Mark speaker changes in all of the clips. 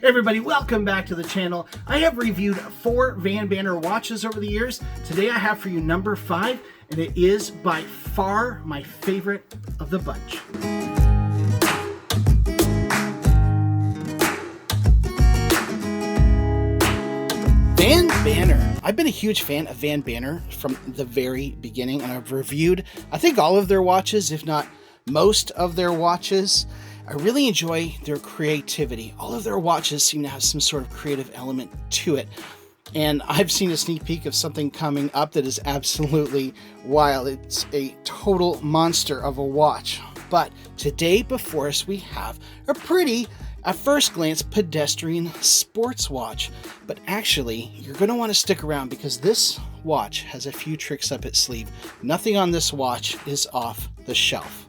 Speaker 1: Hey everybody, welcome back to the channel. I have reviewed 4 Vanbanner watches over the years. Today I have for you number 5, and it is by far my favorite of the bunch. Vanbanner. I've been a huge fan of Vanbanner from the very beginning, and I've reviewed, I think, all of their watches, if not most of their watches. I really enjoy their creativity. All of their watches seem to have some sort of creative element to it. And I've seen a sneak peek of something coming up that is absolutely wild. It's a total monster of a watch. But today before us we have a pretty, at first glance, pedestrian sports watch. But actually, you're going to want to stick around because this watch has a few tricks up its sleeve. Nothing on this watch is off the shelf.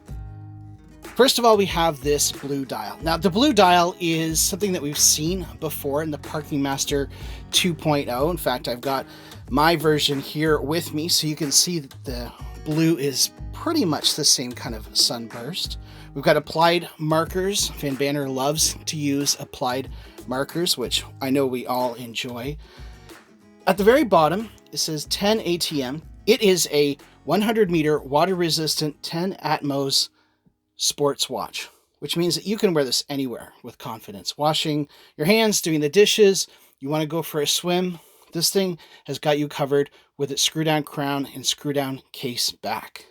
Speaker 1: First of all, we have this blue dial. Now, the blue dial is something that we've seen before in the Parking Master 2.0. In fact, I've got my version here with me, so you can see that the blue is pretty much the same kind of sunburst. We've got applied markers. Vanbanner loves to use applied markers, which I know we all enjoy. At the very bottom, it says 10 ATM. It is a 100-meter water-resistant 10 Atmos sports watch, which means that you can wear this anywhere with confidence. Washing your hands, doing the dishes, you want to go for a swim, this thing has got you covered with its screw down crown and screw down case back.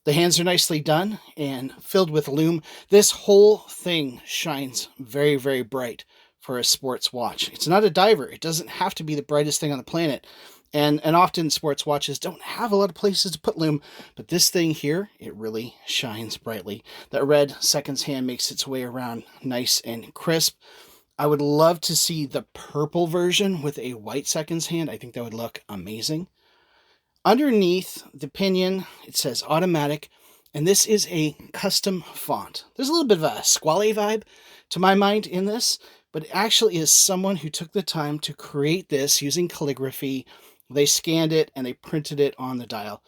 Speaker 1: The hands are nicely done and filled with lume. This whole thing shines very, very bright for a sports watch. It's not a diver. It doesn't have to be the brightest thing on the planet. And often sports watches don't have a lot of places to put lume, but this thing here, it really shines brightly. That red seconds hand makes its way around nice and crisp. I would love to see the purple version with a white seconds hand. I think that would look amazing. Underneath the pinion, it says automatic, and this is a custom font. There's a little bit of a squale vibe to my mind in this, but it actually is someone who took the time to create this using calligraphy. They scanned it and they printed it on the dial.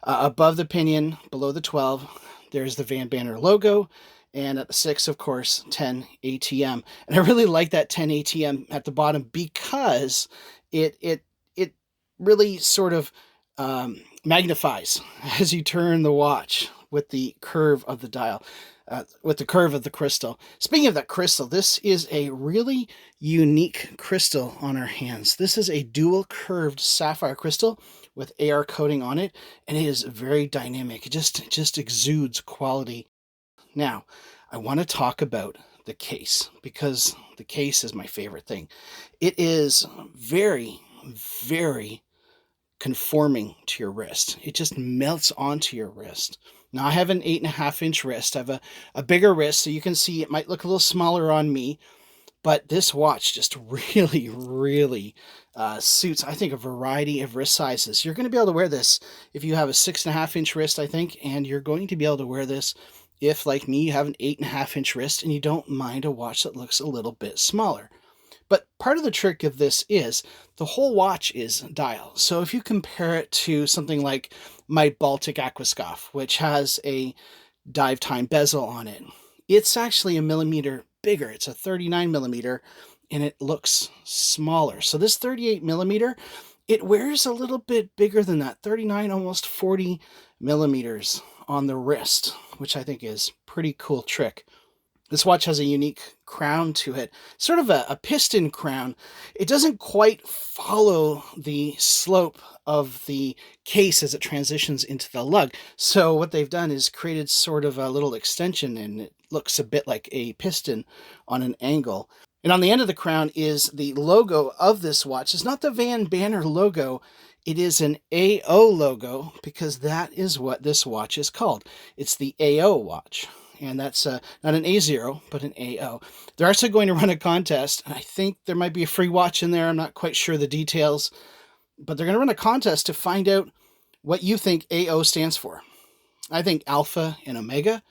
Speaker 1: Above the pinion, below the 12, there's the Vanbanner logo. And at the 6, of course, 10 ATM. And I really like that 10 ATM at the bottom because it really sort of magnifies as you turn the watch with the curve of the dial. With the curve of the crystal. Speaking of that crystal, this is a really unique crystal on our hands. This is a dual curved sapphire crystal with AR coating on it, and it is very dynamic. It just exudes quality. Now, I want to talk about the case because the case is my favorite thing. It is very, very conforming to your wrist. It just melts onto your wrist. Now, I have an 8.5-inch wrist. I have a bigger wrist, so you can see it might look a little smaller on me, but this watch just really, really suits, I think, a variety of wrist sizes. You're going to be able to wear this if you have a 6.5-inch wrist, I think, and you're going to be able to wear this if, like me, you have an 8.5-inch wrist and you don't mind a watch that looks a little bit smaller. But part of the trick of this is the whole watch is dial. So if you compare it to something like my Baltic Aquascoff, which has a dive time bezel on it, it's actually a millimeter bigger. It's a 39 millimeter and it looks smaller. So this 38 millimeter, it wears a little bit bigger than that, 39, almost 40 millimeters on the wrist, which I think is pretty cool trick. This watch has a unique crown to it, sort of a piston crown. It doesn't quite follow the slope of the case as it transitions into the lug. So what they've done is created sort of a little extension, and it looks a bit like a piston on an angle. And on the end of the crown is the logo of this watch. It's not the Vanbanner logo. It is an AO logo because that is what this watch is called. It's the AO watch. And that's not an A0, but an AO. They're actually going to run a contest, and I think there might be a free watch in there. I'm not quite sure the details, but they're going to run a contest to find out what you think AO stands for. I think Alpha and Omega,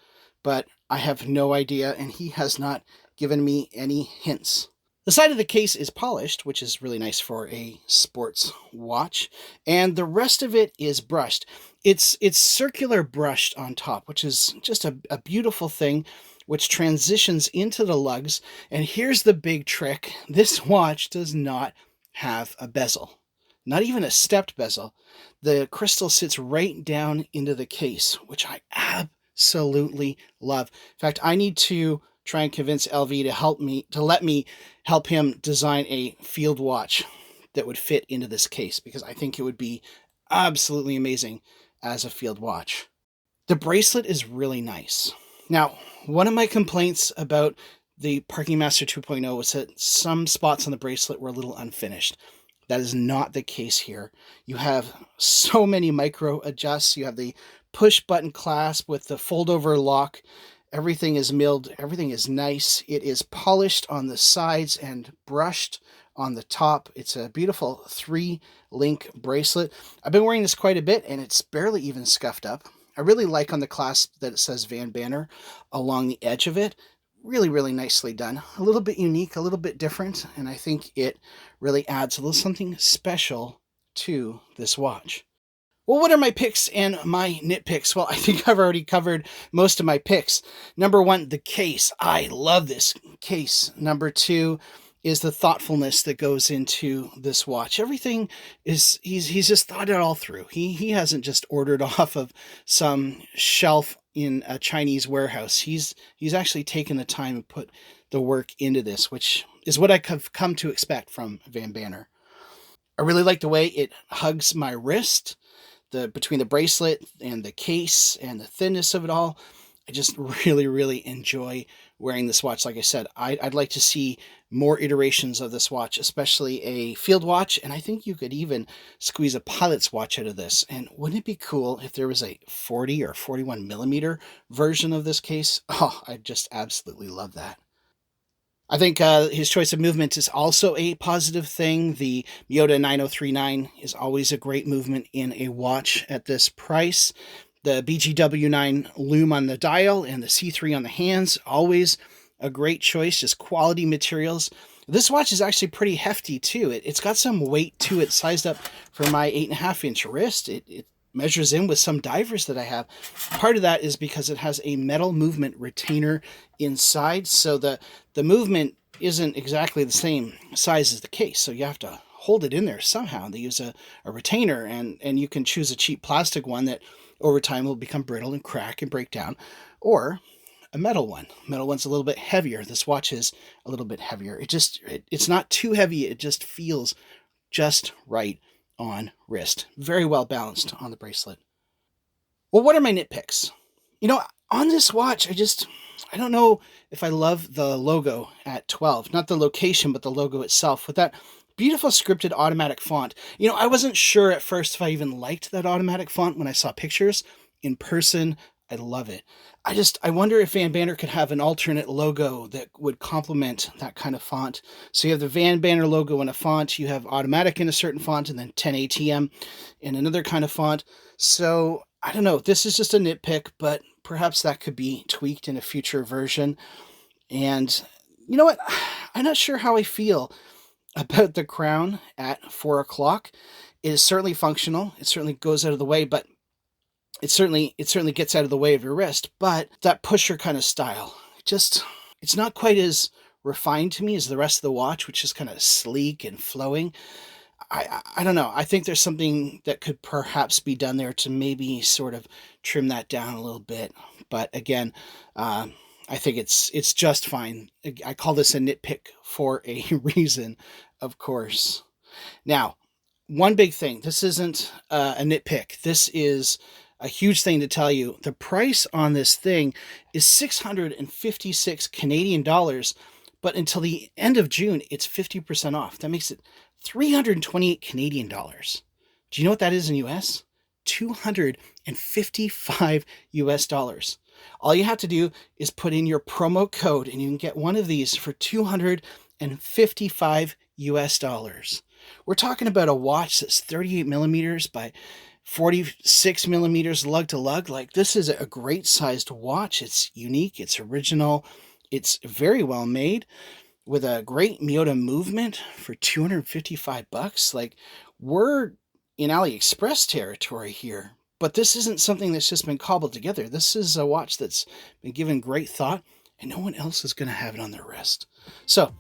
Speaker 1: but I have no idea, and he has not given me any hints. The side of the case is polished, which is really nice for a sports watch, and the rest of it is brushed. It's circular brushed on top, which is just a beautiful thing. which transitions into the lugs. And here's the big trick. This watch does not have a bezel, not even a stepped bezel. The crystal sits right down into the case, which I absolutely love. In fact, I need to try and convince LV to let me help him design a field watch that would fit into this case, because I think it would be absolutely amazing as a field watch. The bracelet is really nice. Now, one of my complaints about the Parking Master 2.0 was that some spots on the bracelet were a little unfinished. That is not the case here. You have so many micro adjusts. You have the push button clasp with the fold over lock. Everything is milled. Everything is nice. It is polished on the sides and brushed on the top. It's a beautiful 3-link bracelet. I've been wearing this quite a bit, and it's barely even scuffed up. I really like on the clasp that it says Vanbanner along the edge of it. Really, really nicely done. A little bit unique, a little bit different, and I think it really adds a little something special to this watch. Well, what are my picks and my nitpicks? Well, I think I've already covered most of my picks. Number one, the case. I love this case. Number two is the thoughtfulness that goes into this watch. Everything is, he's just thought it all through. He hasn't just ordered off of some shelf in a Chinese warehouse. He's actually taken the time and put the work into this, which is what I've come to expect from Vanbanner. I really like the way it hugs my wrist. Between the bracelet and the case and the thinness of it all, I just really, really enjoy wearing this watch. Like I said, I'd like to see more iterations of this watch, especially a field watch, and I think you could even squeeze a pilot's watch out of this. And wouldn't it be cool if there was a 40 or 41 millimeter version of this case? Oh, I'd just absolutely love that. I think his choice of movement is also a positive thing. The Miyota 9039 is always a great movement in a watch at this price. The BGW9 lume on the dial and the C3 on the hands, always a great choice, just quality materials. This watch is actually pretty hefty too. It's got some weight to it, sized up for my 8.5-inch wrist. It measures in with some divers that I have. Part of that is because it has a metal movement retainer inside, so the movement isn't exactly the same size as the case, so you have to hold it in there somehow. They use a retainer, and you can choose a cheap plastic one that over time will become brittle and crack and break down, or a metal one. Metal one's a little bit heavier. This watch is a little bit heavier. It's not too heavy. It just feels just right on wrist. Very well balanced on the bracelet. Well, what are my nitpicks? On this watch, I don't know if I love the logo at 12. Not the location, but the logo itself with that beautiful scripted automatic font. I wasn't sure at first if I even liked that automatic font when I saw pictures. In person, I love it. I wonder if Vanbanner could have an alternate logo that would complement that kind of font. So you have the Vanbanner logo in a font, you have automatic in a certain font, and then 10 ATM in another kind of font. So I don't know, this is just a nitpick, but perhaps that could be tweaked in a future version. And you know what? I'm not sure how I feel about the crown at 4 o'clock. It is certainly functional. It certainly goes out of the way, but it certainly gets out of the way of your wrist. But that pusher kind of style, it's not quite as refined to me as the rest of the watch, which is kind of sleek and flowing. I don't know. I think there's something that could perhaps be done there to maybe sort of trim that down a little bit. But again, I think it's just fine. I call this a nitpick for a reason, of course. Now, one big thing. This isn't a nitpick. This is a huge thing to tell you. The price on this thing is 656 Canadian dollars, but until the end of June, it's 50% off. That makes it 328 Canadian dollars. Do you know what that is in US? 255 US dollars. All you have to do is put in your promo code and you can get one of these for 255 US dollars. We're talking about a watch that's 38 millimeters by 46 millimeters lug to lug. Like, this is a great sized watch. It's unique. It's original. It's very well made with a great Miyota movement for 255 bucks. Like, we're in AliExpress territory here, but this isn't something that's just been cobbled together. This is a watch that's been given great thought, and no one else is going to have it on their wrist. So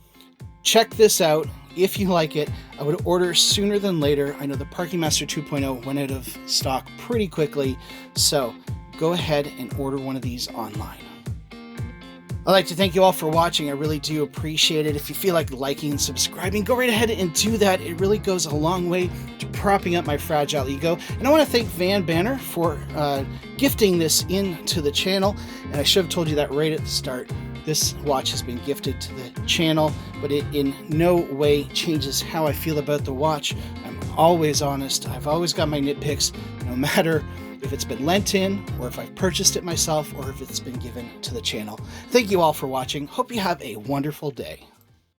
Speaker 1: check this out. If you like it, I would order sooner than later. I know the Parking Master 2.0 went out of stock pretty quickly, so go ahead and order one of these online. I'd like to thank you all for watching. I really do appreciate it. If you feel like liking and subscribing, go right ahead and do that. It really goes a long way to propping up my fragile ego. And I want to thank Vanbanner for gifting this into the channel. And I should have told you that right at the start. This watch has been gifted to the channel, but it in no way changes how I feel about the watch. I'm always honest. I've always got my nitpicks, no matter if it's been lent in, or if I've purchased it myself, or if it's been given to the channel. Thank you all for watching. Hope you have a wonderful day.